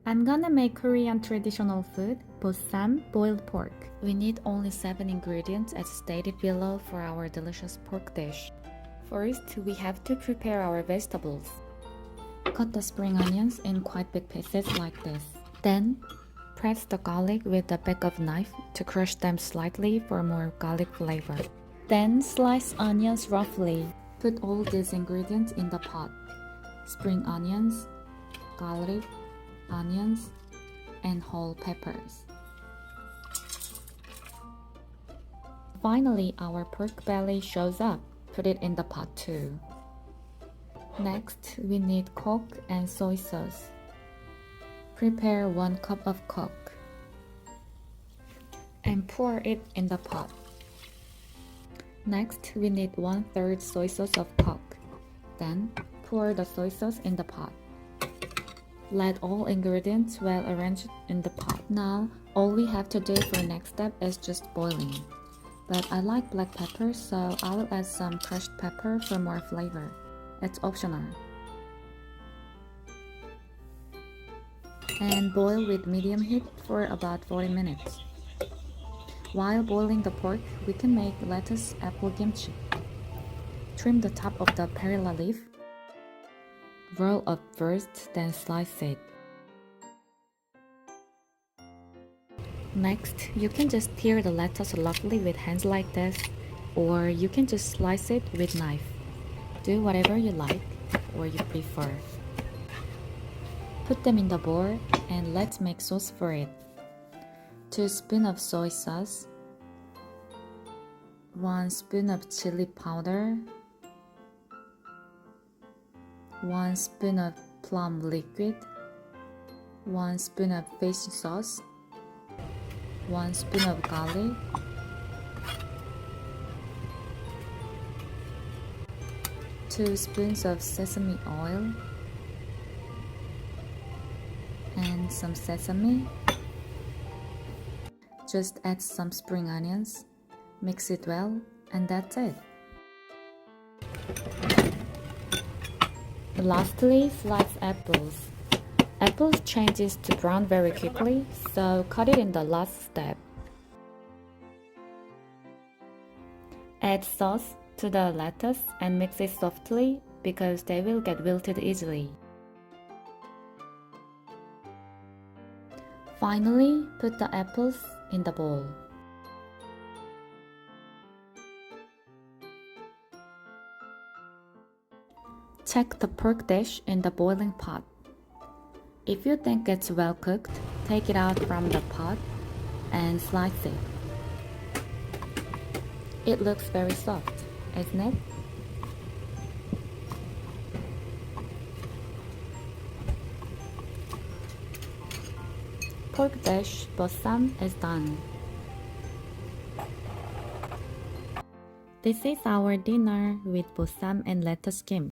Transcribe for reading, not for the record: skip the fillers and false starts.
I'm gonna make Korean traditional food, Bossam-boiled pork. We need only 7 ingredients as stated below for our delicious pork dish. First, we have to prepare our vegetables. Cut the spring onions in quite big pieces like this. Then, press the garlic with the back of knife to crush them slightly for more garlic flavor. Then, slice onions roughly. Put all these ingredients in the pot. Spring onions, garlic, onions, and whole peppers. Finally, our pork belly shows up. Put it in the pot too. Next, we need Coke and soy sauce. Prepare 1 cup of Coke and pour it in the pot. Next, we need 1/3 soy sauce of Coke. Then, pour the soy sauce in the pot. Let all ingredients well arranged in the pot. Now, all we have to do for next step is just boiling. But I like black pepper, so I'll add some crushed pepper for more flavor. It's optional. And boil with medium heat for about 40 minutes. While boiling the pork, we can make lettuce apple kimchi. Trim the top of the perilla leaf. Roll up first, then slice it. Next, you can just tear the lettuce roughly with hands like this, or you can just slice it with knife. Do whatever you like or you prefer. Put them in the bowl and let's make sauce for it. 2 spoons of soy sauce, 1 spoon of chili powder, 1 spoon of plum liquid, 1 spoon of fish sauce, 1 spoon of garlic, 2 spoons of sesame oil, and some sesame. Just add some spring onions, mix it well, and that's it. Lastly, slice apples. Apples changes to brown very quickly, so cut it in the last step. Add sauce to the lettuce and mix it softly because they will get wilted easily. Finally, put the apples in the bowl. Check the pork dish in the boiling pot. If you think it's well cooked, take it out from the pot and slice it. It looks very soft, isn't it? Pork dish bossam is done. This is our dinner with bossam and lettuce kimchi.